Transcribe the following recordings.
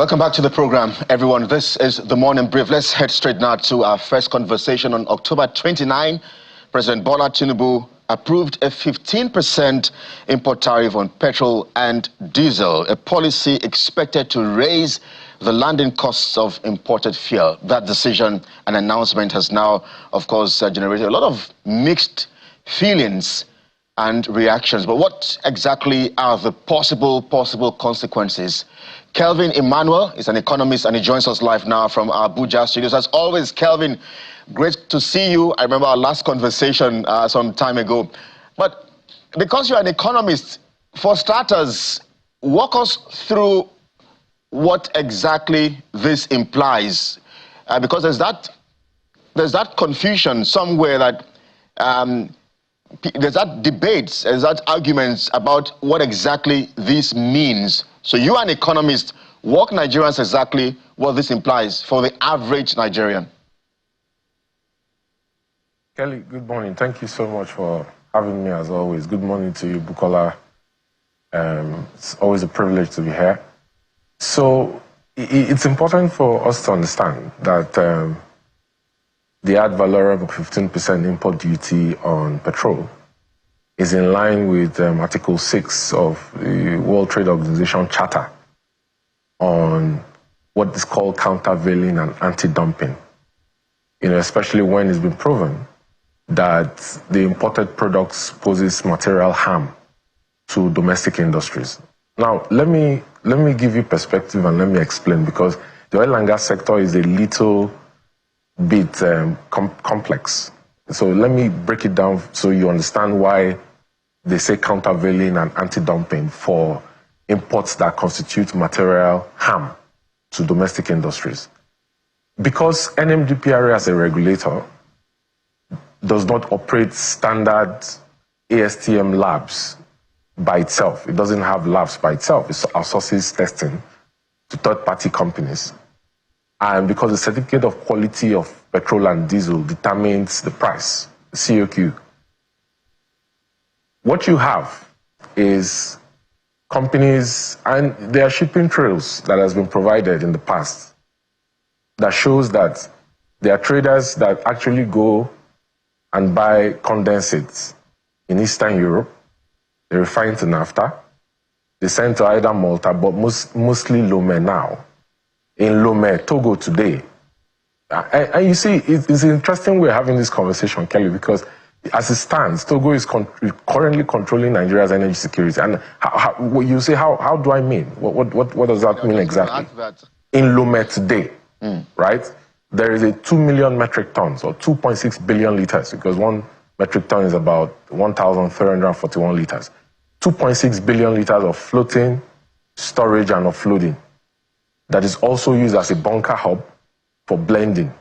Welcome back to the program, everyone. This is the Morning Brief. Let's head straight now to our first conversation. On October 29, President Bola Tinubu approved a 15% import tariff on petrol and diesel, a policy expected to raise the landing costs of imported fuel. That decision and announcement has now, of course, generated a lot of mixed feelings and reactions. But what exactly are the possible consequences? Kelvin Emmanuel is an economist and he joins us live now from our Abuja studios. As always, Kelvin, great to see you. I remember our last conversation some time ago. But because you're an economist, for starters, walk us through what exactly this implies. Because there's that confusion somewhere that there's that debates, there's that arguments about what exactly this means. So you are an economist. Walk Nigerians exactly what this implies for the average Nigerian. Kelly, good morning. Thank you so much for having me as always. Good morning to you, Bukola. It's always a privilege to be here. So it's important for us to understand that the ad valorem of 15% import duty on petrol is in line with Article 6 of the World Trade Organization Charter on what is called countervailing and anti-dumping. Especially when it's been proven that the imported products poses material harm to domestic industries. Now, let me give you perspective and let me explain, because the oil and gas sector is a little bit complex. So let me break it down so you understand why they say countervailing and anti-dumping for imports that constitute material harm to domestic industries. Because NMDPRA as a regulator does not operate standard ASTM labs by itself. It doesn't have labs by itself. It outsources testing to third-party companies. And because the certificate of quality of petrol and diesel determines the price, the COQ, what you have is companies, and there are shipping trails that has been provided in the past that shows that there are traders that actually go and buy condensates in Eastern Europe. They refine to naphtha. They send to either Malta, but mostly Lomé now. In Lomé, Togo today. And you see, it's interesting we're having this conversation, Kelly, because as it stands, Togo is currently controlling Nigeria's energy security. And you say, how do I mean? What does that mean exactly? In Lomé today, right, there is a 2 million metric tons, or 2.6 billion liters, because 1 metric ton is about 1,341 liters. 2.6 billion liters of floating storage and offloading that is also used as a bunker hub for blending.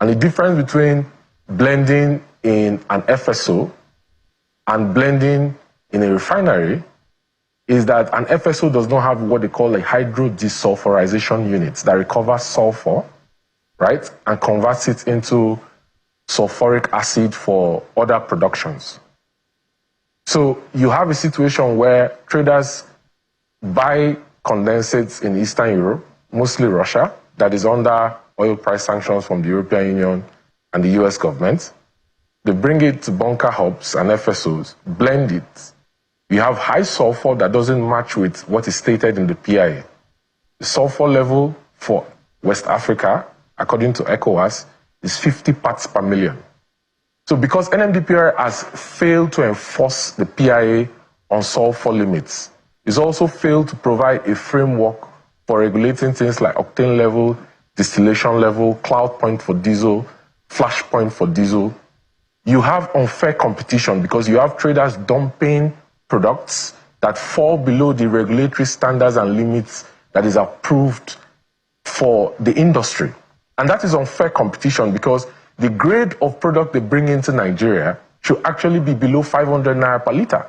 And the difference between blending in an FSO and blending in a refinery is that an FSO does not have what they call a hydrodesulfurization unit that recovers sulfur, right, and converts it into sulfuric acid for other productions. So you have a situation where traders buy condensates in Eastern Europe, mostly Russia, that is under oil price sanctions from the European Union and the US government. They bring it to bunker hubs and FSOs, blend it. You have high sulfur that doesn't match with what is stated in the PIA. The sulfur level for West Africa, according to ECOWAS, is 50 parts per million. So because NMDPRA has failed to enforce the PIA on sulfur limits, it's also failed to provide a framework for regulating things like octane level, distillation level, cloud point for diesel, flash point for diesel. You have unfair competition because you have traders dumping products that fall below the regulatory standards and limits that is approved for the industry. And that is unfair competition because the grade of product they bring into Nigeria should actually be below 500 naira per liter.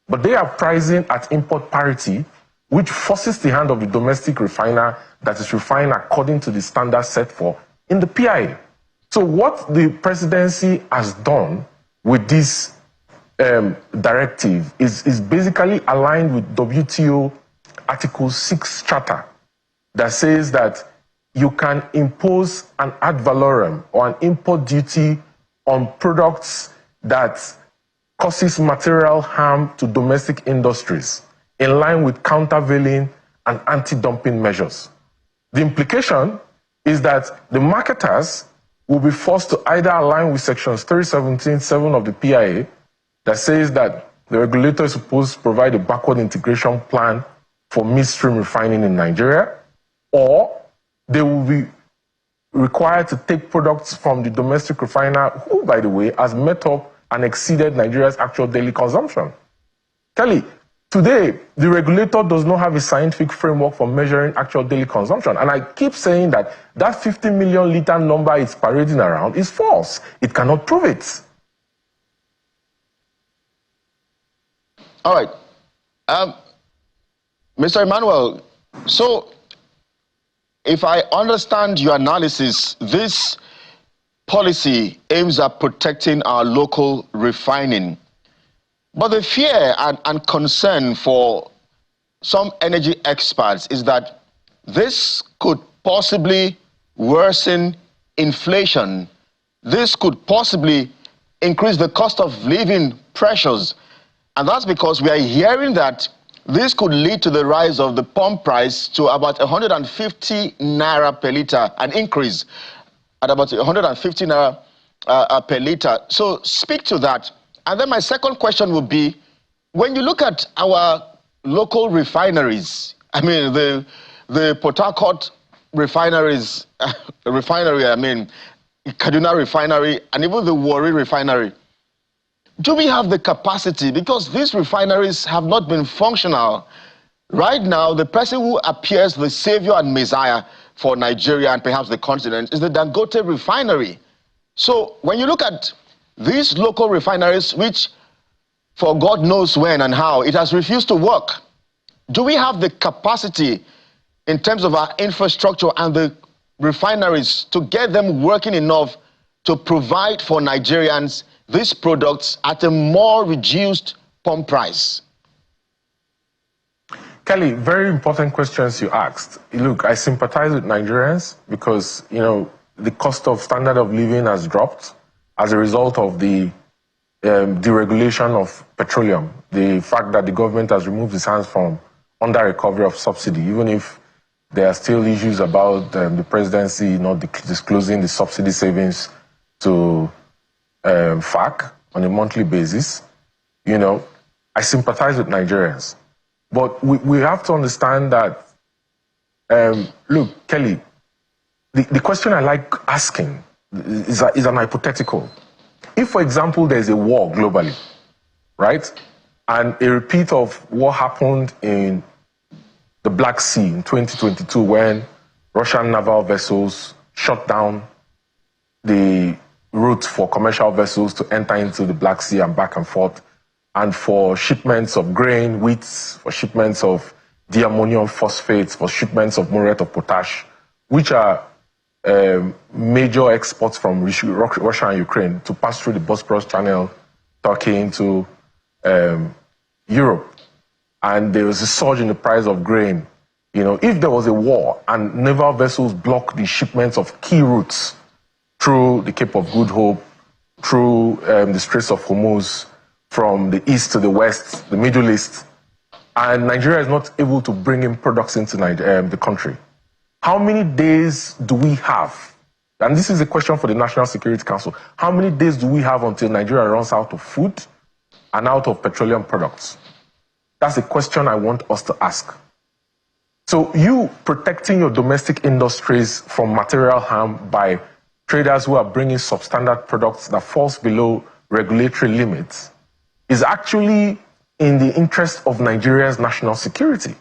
But they are pricing at import parity, which forces the hand of the domestic refiner that is refined according to the standards set for in the PIA. So what the presidency has done with this directive is basically aligned with WTO Article 6 Charter, that says that you can impose an ad valorem or an import duty on products that causes material harm to domestic industries in line with countervailing and anti-dumping measures. The implication is that the marketers will be forced to either align with sections 317(7) of the PIA that says that the regulator is supposed to provide a backward integration plan for midstream refining in Nigeria, or they will be required to take products from the domestic refiner who, by the way, has met up and exceeded Nigeria's actual daily consumption. Kelly, today, the regulator does not have a scientific framework for measuring actual daily consumption. And I keep saying that that 50 million litre number it's parading around is false. It cannot prove it. All right. Mr. Emmanuel, so if I understand your analysis, this policy aims at protecting our local refining. But the fear and concern for some energy experts is that this could possibly worsen inflation. This could possibly increase the cost of living pressures. And that's because we are hearing that this could lead to the rise of the pump price to about 150 naira per litre, an increase at about 150 naira per litre. So speak to that. And then my second question would be, when you look at our local refineries, I mean, the Port Harcourt refineries, Kaduna refinery, and even the Warri refinery, do we have the capacity? Because these refineries have not been functional. Right now, the person who appears the savior and messiah for Nigeria and perhaps the continent is the Dangote refinery. So when you look at these local refineries, which for God knows when and how, it has refused to work, do we have the capacity in terms of our infrastructure and the refineries to get them working enough to provide for Nigerians these products at a more reduced pump price? Kelly, very important questions you asked. Look, I sympathize with Nigerians because, the cost of standard of living has dropped as a result of the deregulation of petroleum. The fact that the government has removed its hands from under recovery of subsidy, even if there are still issues about the presidency not disclosing the subsidy savings to FAC on a monthly basis. I sympathize with Nigerians. But we have to understand that, look, Kelly, the question I like asking is an hypothetical. If, for example, there's a war globally, right, and a repeat of what happened in the Black Sea in 2022 when Russian naval vessels shut down the route for commercial vessels to enter into the Black Sea and back and forth, and for shipments of grain, wheat, for shipments of diammonium phosphates, for shipments of muriate of potash, which are major exports from Russia and Ukraine to pass through the Bosporus Channel, Turkey into Europe. And there was a surge in the price of grain. If there was a war and naval vessels block the shipments of key routes through the Cape of Good Hope, through the Straits of Hormuz, from the east to the west, the Middle East, and Nigeria is not able to bring in products into the country, how many days do we have? And this is a question for the National Security Council. How many days do we have until Nigeria runs out of food and out of petroleum products? That's a question I want us to ask. So you protecting your domestic industries from material harm by traders who are bringing substandard products that falls below regulatory limits is actually in the interest of Nigeria's national security.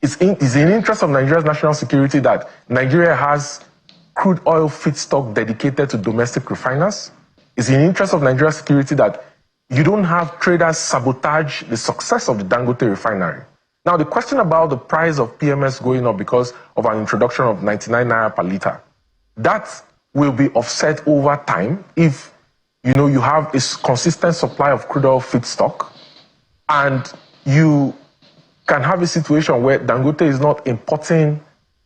It's in the interest of Nigeria's national security that Nigeria has crude oil feedstock dedicated to domestic refiners. It's in the interest of Nigeria's security that you don't have traders sabotage the success of the Dangote refinery. Now, the question about the price of PMS going up because of an introduction of 99 naira per litre, that will be offset over time if you have a consistent supply of crude oil feedstock and you can have a situation where Dangote is not importing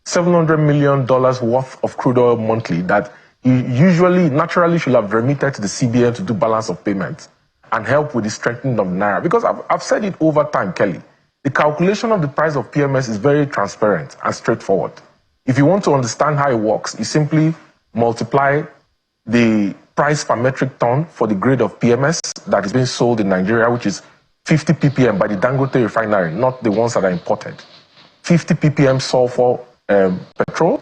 $700 million worth of crude oil monthly that he usually, naturally should have remitted to the CBN to do balance of payments and help with the strengthening of the Naira. Because I've said it over time, Kelly, the calculation of the price of PMS is very transparent and straightforward. If you want to understand how it works, you simply multiply the price per metric ton for the grade of PMS that is being sold in Nigeria, which is 50 ppm by the Dangote refinery, not the ones that are imported. 50 ppm sulfur petrol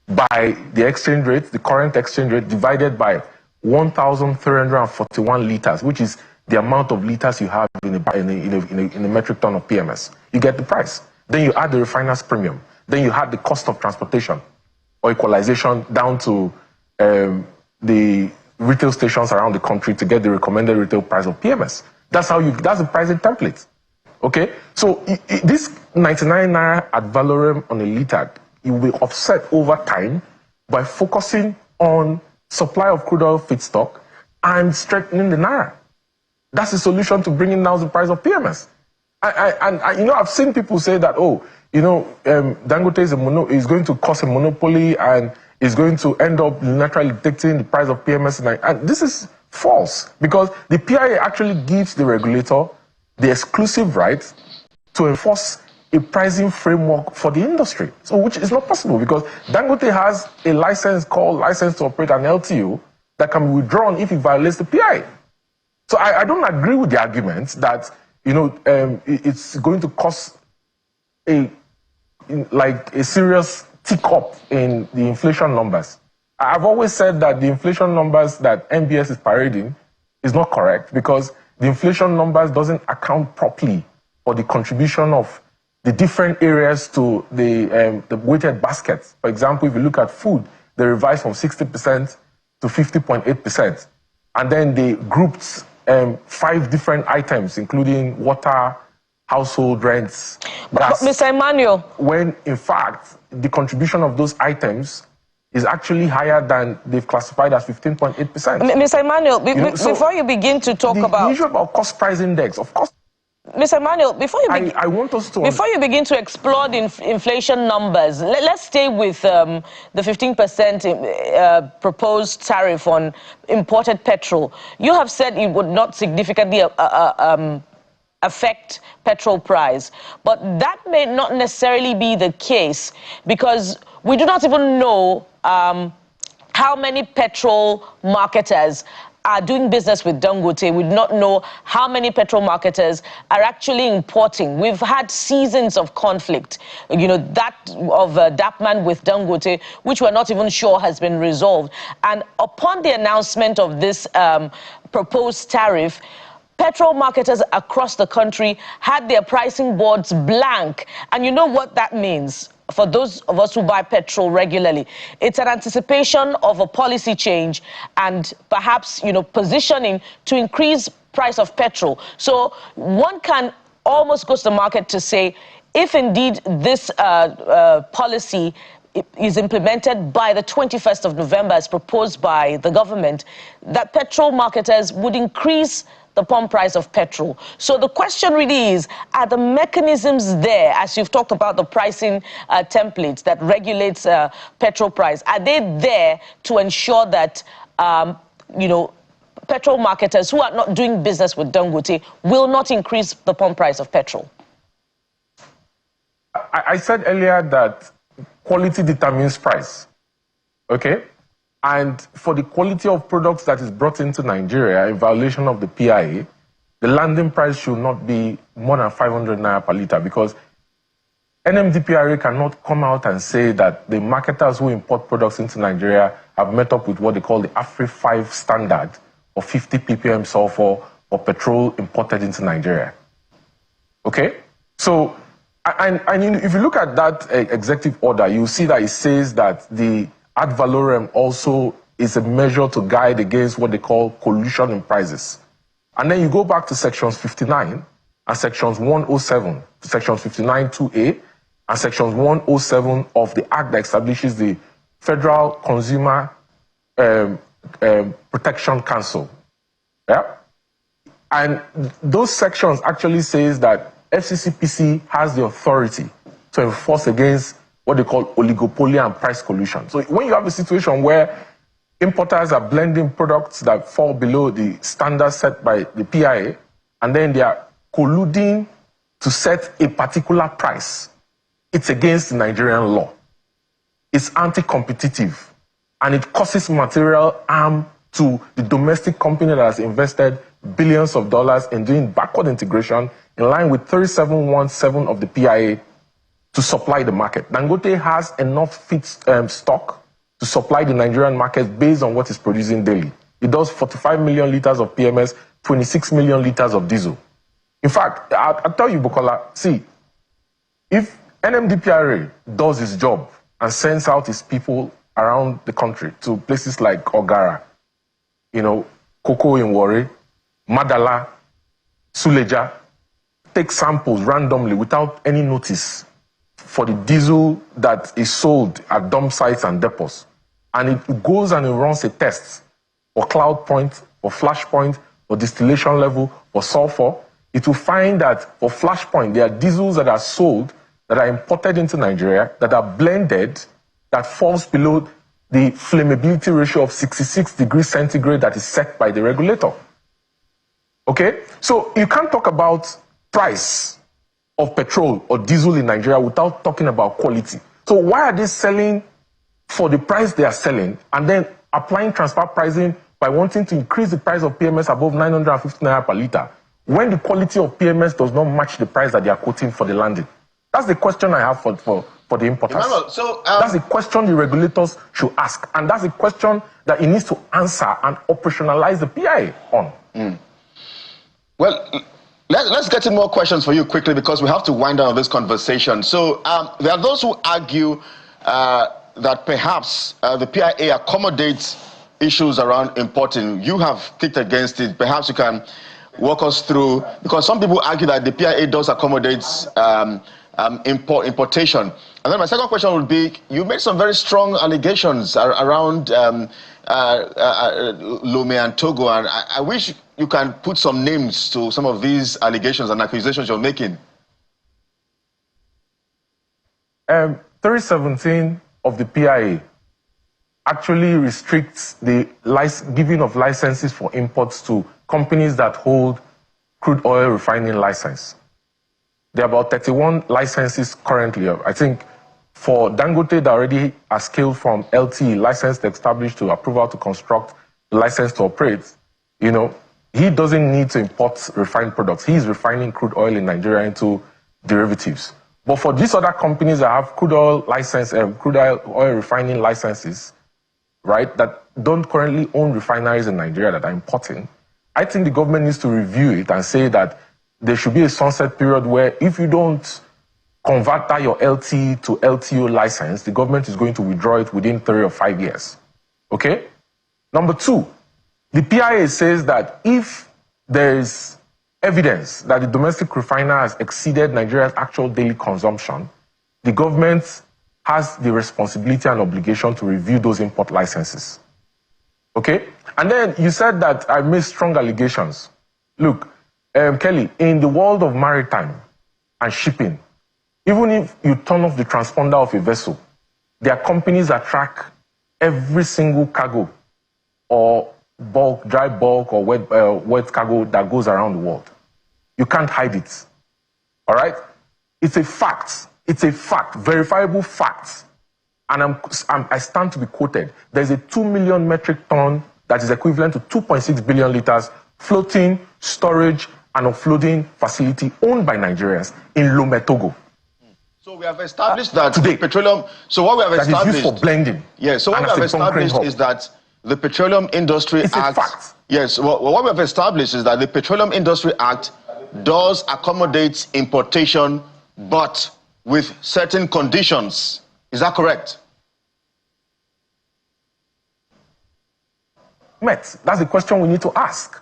by the exchange rate, the current exchange rate, divided by 1,341 liters, which is the amount of liters you have in a metric ton of PMS. You get the price. Then you add the refiner's premium. Then you add the cost of transportation or equalization down to the retail stations around the country to get the recommended retail price of PMS. That's the pricing template. Okay? So this 99 naira ad valorem on a liter, it will be offset over time by focusing on supply of crude oil feedstock and strengthening the Naira. That's the solution to bringing down the price of PMS. And I've seen people say that, Dangote is going to cause a monopoly and is going to end up naturally dictating the price of PMS. And this is false, because the PIA actually gives the regulator the exclusive right to enforce a pricing framework for the industry. So which is not possible, because Dangote has a license called License to Operate an LTO that can be withdrawn if it violates the PIA. So I don't agree with the argument that it's going to cause a serious tick up in the inflation numbers. I've always said that the inflation numbers that NBS is parading is not correct, because the inflation numbers doesn't account properly for the contribution of the different areas to the weighted basket. For example, if you look at food, they revised from 60% to 50.8%. And then they grouped 5 different items, including water, household rents, gas. But Mr. Emmanuel, when in fact, the contribution of those items is actually higher than they've classified as 15.8%. Mr. Emmanuel, before you begin to talk about... The issue about cost price index, of course... Mr. Emmanuel, before you begin to explore the inflation numbers, let's stay with the 15% proposed tariff on imported petrol. You have said it would not significantly affect petrol price, but that may not necessarily be the case, because we do not even know how many petrol marketers are doing business with Dangote. We do not know how many petrol marketers are actually importing. We've had seasons of conflict, that of Dapman with Dangote, which we're not even sure has been resolved. And upon the announcement of this proposed tariff, petrol marketers across the country had their pricing boards blank. And you know what that means? For those of us who buy petrol regularly, it's an anticipation of a policy change and perhaps, positioning to increase price of petrol. So one can almost go to the market to say, if indeed this policy is implemented by the 21st of November as proposed by the government, that petrol marketers would increase the pump price of petrol. So the question really is, are the mechanisms there, as you've talked about the pricing templates that regulates petrol price, are they there to ensure that, petrol marketers who are not doing business with Dangote will not increase the pump price of petrol? I said earlier that quality determines price, okay? And for the quality of products that is brought into Nigeria in violation of the PIA, the landing price should not be more than 500 naira per liter, because NMDPRA cannot come out and say that the marketers who import products into Nigeria have met up with what they call the AFRI 5 standard of 50 ppm sulfur for petrol imported into Nigeria. Okay? So, and if you look at that executive order, you see that it says that the ad valorem also is a measure to guide against what they call collusion in prices. And then you go back to sections 59 and sections 107, sections 59(2)(a) and sections 107 of the act that establishes the Federal Consumer Protection Council. Yeah? And those sections actually says that FCCPC has the authority to enforce against what they call oligopoly and price collusion. So when you have a situation where importers are blending products that fall below the standards set by the PIA, and then they are colluding to set a particular price, it's against Nigerian law. It's anti-competitive, and it causes material harm to the domestic company that has invested billions of dollars in doing backward integration in line with 3717 of the PIA to supply the market. Dangote has enough stock to supply the Nigerian market based on what it's producing daily. It does 45 million liters of PMS, 26 million liters of diesel. In fact, I'll tell you, Bukola, see, if NMDPRA does its job and sends out its people around the country to places like Ogara, Koko in Warri, Madala, Suleja, take samples randomly without any notice for the diesel that is sold at dump sites and depots, and it goes and it runs a test for cloud point, for flash point, for distillation level, for sulfur, it will find that for flash point, there are diesels that are sold, that are imported into Nigeria, that are blended, that falls below the flammability ratio of 66 degrees centigrade that is set by the regulator. Okay? So you can't talk about price of petrol or diesel in Nigeria without talking about quality. So why are they selling for the price they are selling and then applying transfer pricing by wanting to increase the price of PMS above 950 naira per litre when the quality of PMS does not match the price that they are quoting for the landing? That's the question I have for the importers. Emmanuel, so, that's the question the regulators should ask, and that's the question that it needs to answer and operationalize the PIA on. Well, let's get in more questions for you quickly because we have to wind down this conversation. So there are those who argue that perhaps the PIA accommodates issues around importing. You have kicked against it. Perhaps you can walk us through, because some people argue that the PIA does accommodate importation. And then my second question would be, you made some very strong allegations around Lome and Togo, and I wish you can put some names to some of these allegations and accusations you're making. 317 of the PIA actually restricts the giving of licenses for imports to companies that hold crude oil refining license. There are about 31 licenses currently. I think for Dangote, that already are scaled from LT, licensed to established, to approval to construct, license to operate. He doesn't need to import refined products. He's refining crude oil in Nigeria into derivatives. But for these other companies that have crude oil refining licenses, right, that don't currently own refineries in Nigeria that are importing, I think the government needs to review it and say that there should be a sunset period where if you don't convert that your LT to LTO license, the government is going to withdraw it within 3 or 5 years. Okay? Number two, the PIA says that if there is evidence that the domestic refiner has exceeded Nigeria's actual daily consumption, the government has the responsibility and obligation to review those import licenses. Okay? And then you said that I made strong allegations. Look, Kelly, in the world of maritime and shipping, even if you turn off the transponder of a vessel, there are companies that track every single cargo or bulk, dry bulk or wet cargo that goes around the world. You can't hide it. All right? It's a fact. It's a fact, verifiable fact. And I stand to be quoted. There's a 2 million metric ton that is equivalent to 2.6 billion liters floating, storage, and offloading facility owned by Nigerians in Lome, Togo. So we have established that today, petroleum. So what we have established that is used for blending. Yes. So what we have established is that the Petroleum Industry Act. It's a fact. Yes. Well, what we have established is that the Petroleum Industry Act does accommodate importation, but with certain conditions. Is that correct? Met. That's the question we need to ask.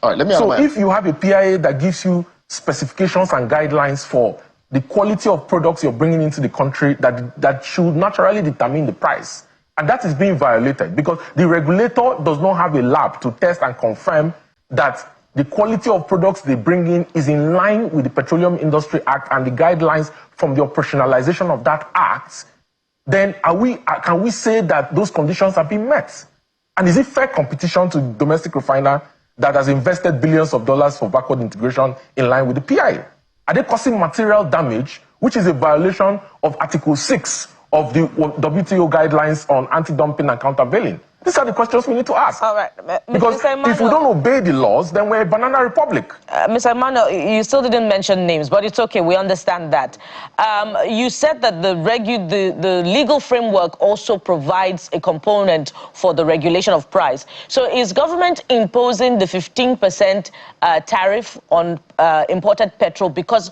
All right. Let me. So if you have a PIA that gives you specifications and guidelines for the quality of products you're bringing into the country, that should naturally determine the price. And that is being violated because the regulator does not have a lab to test and confirm that the quality of products they bring in is in line with the Petroleum Industry Act and the guidelines from the operationalization of that act, then can we say that those conditions have been met? And is it fair competition to domestic refiner that has invested billions of dollars for backward integration in line with the PIA? Are they causing material damage, which is a violation of Article 6 of the WTO guidelines on anti-dumping and countervailing? These are the questions we need to ask. All right. Because if we don't obey the laws, then we're a banana republic. Mr. Emmanuel, you still didn't mention names, but it's okay. We understand that. You said that the legal framework also provides a component for the regulation of price. So is government imposing the 15% tariff on imported petrol because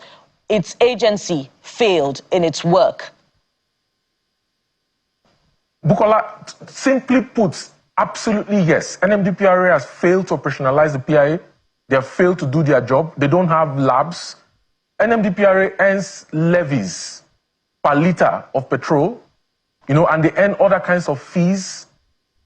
its agency failed in its work? Bukola, simply put, absolutely yes. NMDPRA has failed to operationalize the PIA. They have failed to do their job. They don't have labs. NMDPRA earns levies per litre of petrol, and they earn other kinds of fees,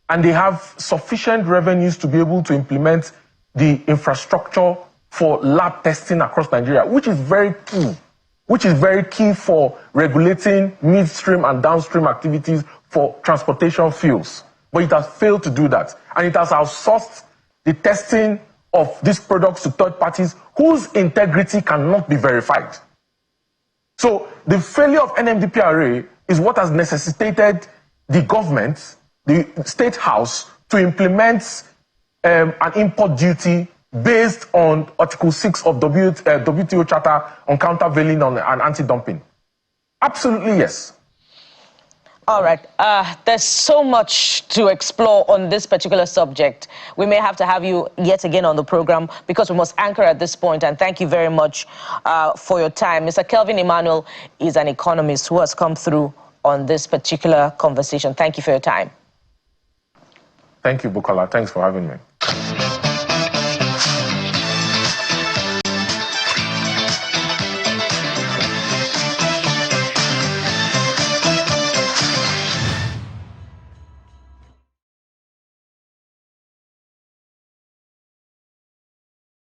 and they have sufficient revenues to be able to implement the infrastructure for lab testing across Nigeria, which is very key for regulating midstream and downstream activities for transportation fuels. But it has failed to do that. And it has outsourced the testing of these products to third parties whose integrity cannot be verified. So the failure of NMDPRA is what has necessitated the government, the State House, to implement an import duty based on Article 6 of WTO Charter on countervailing and anti-dumping. Absolutely yes. All right. There's so much to explore on this particular subject. We may have to have you yet again on the program because we must anchor at this point. And thank you very much for your time. Mr. Kelvin Emmanuel is an economist who has come through on this particular conversation. Thank you for your time. Thank you, Bukola. Thanks for having me.